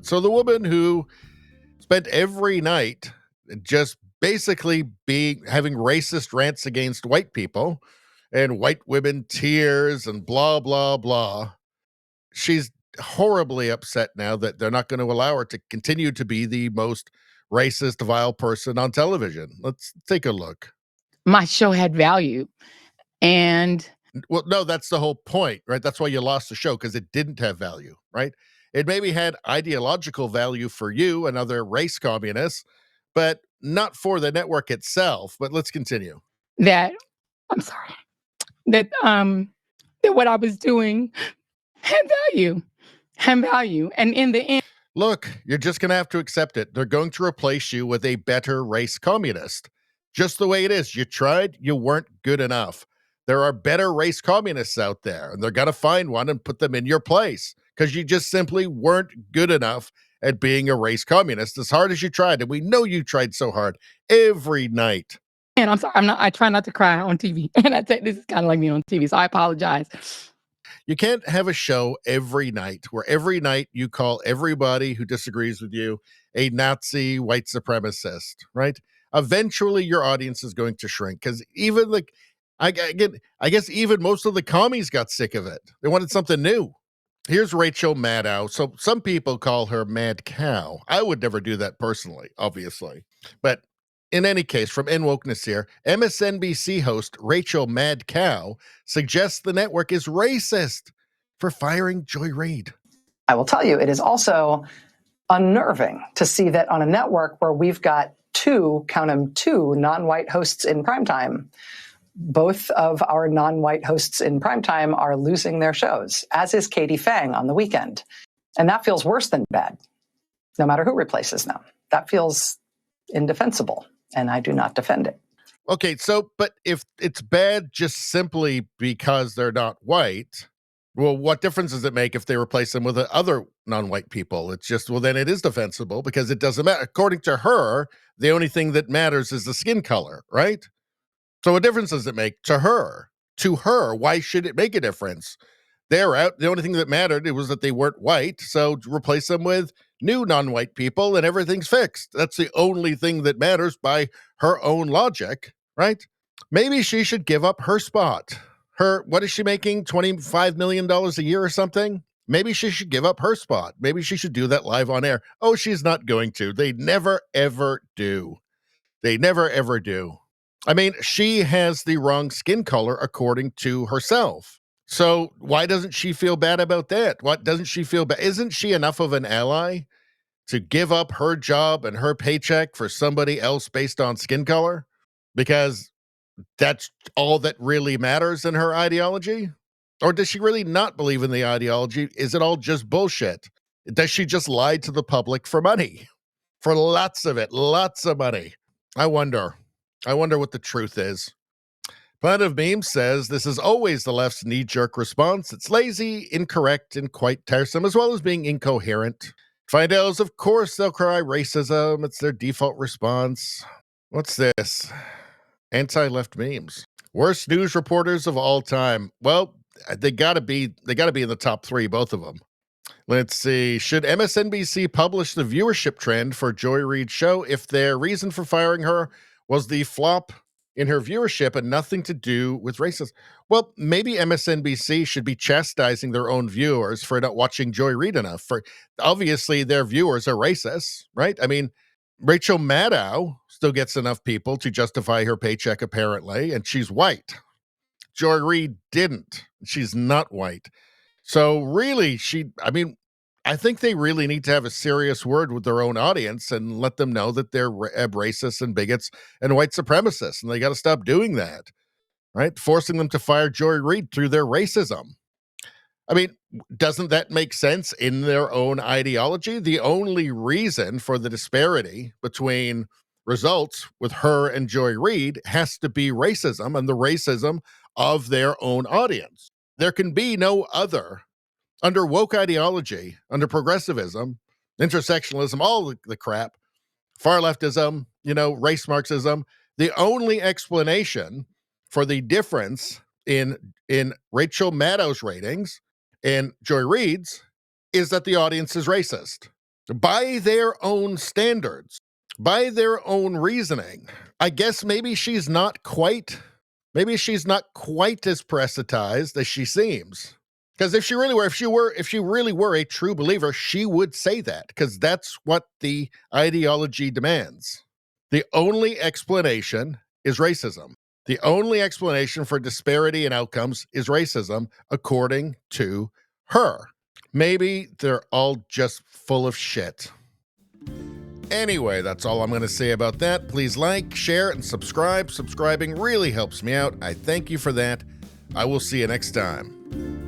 So the woman who spent every night just basically having racist rants against white people and white women tears and blah, blah, blah. She's horribly upset now that they're not going to allow her to continue to be the most racist, vile person on television. Let's take a look. My show had value. And well, no, that's the whole point, right? That's why you lost the show, because it didn't have value, right? It maybe had ideological value for you and other race communists, but not for the network itself. But let's continue. That what I was doing had value. And in the end, look, you're just going to have to accept it. They're going to replace you with a better race communist. Just the way it is. You tried, you weren't good enough. There are better race communists out there, and they're going to find one and put them in your place because you just simply weren't good enough at being a race communist as hard as you tried. And we know you tried so hard every night. And I'm sorry, I try not to cry on TV. And I think this is kind of like me on TV, so I apologize. You can't have a show every night where every night you call everybody who disagrees with you a Nazi white supremacist, right? Eventually your audience is going to shrink because even I guess even most of the commies got sick of it. They wanted something new. Here's Rachel Maddow. So some people call her Mad Cow. I would never do that personally, obviously. But in any case, from NWokeness here, MSNBC host Rachel Mad Cow suggests the network is racist for firing Joy Reid. I will tell you, it is also unnerving to see that on a network where we've got two non-white hosts in primetime, both of our non-white hosts in primetime are losing their shows, as is Katie Fang on the weekend. And that feels worse than bad, no matter who replaces them. That feels indefensible, and I do not defend it. Okay, so, but if it's bad just simply because they're not white, well, what difference does it make if they replace them with other non-white people? It's just, well, then it is defensible because it doesn't matter. According to her, the only thing that matters is the skin color, right? So what difference does it make to her? To her, why should it make a difference? They're out. The only thing that mattered was that they weren't white, so replace them with new non-white people and everything's fixed. That's the only thing that matters by her own logic, right? Maybe she should give up her spot. What is she making? $25 million a year or something? Maybe she should give up her spot. Maybe she should do that live on air. Oh, she's not going to. They never, ever do. They never, ever do. I mean, she has the wrong skin color according to herself. So why doesn't she feel bad about that? What doesn't she feel bad? Isn't she enough of an ally to give up her job and her paycheck for somebody else based on skin color? Because that's all that really matters in her ideology? Or does she really not believe in the ideology? Is it all just bullshit? Does she just lie to the public for money? For lots of it, lots of money. I wonder what the truth is. Planet of Memes says this is always the left's knee-jerk response. It's lazy, incorrect, and quite tiresome, as well as being incoherent. Fidels, of course, they'll cry racism. It's their default response. What's this? Anti-left memes. Worst news reporters of all time. Well, they gotta be in the top 3, both of them. Let's see. Should MSNBC publish the viewership trend for Joy Reid's show if their reason for firing her was the flop in her viewership and nothing to do with racism? Well, maybe MSNBC should be chastising their own viewers for not watching Joy Reid enough. For obviously their viewers are racist, right? I mean, Rachel Maddow still gets enough people to justify her paycheck, apparently, and she's white. Joy Reid didn't. She's not white. So really, I think they really need to have a serious word with their own audience and let them know that they're racist and bigots and white supremacists, and they got to stop doing that, right? Forcing them to fire Joy Reid through their racism. I mean, doesn't that make sense in their own ideology? The only reason for the disparity between results with her and Joy Reid has to be racism and the racism of their own audience. There can be no other. Under woke ideology, under progressivism, intersectionalism, all the crap, far leftism, race Marxism, the only explanation for the difference in Rachel Maddow's ratings and Joy Reid's is that the audience is racist. by their own standards, by their own reasoning. I guess maybe she's not quite as parasitized as she seems. Because if she really were a true believer, she would say that, because that's what the ideology demands. The only explanation is racism. The only explanation for disparity in outcomes is racism, according to her. Maybe they're all just full of shit. Anyway, that's all I'm going to say about that. Please like, share, and subscribe. Subscribing really helps me out. I thank you for that. I will see you next time.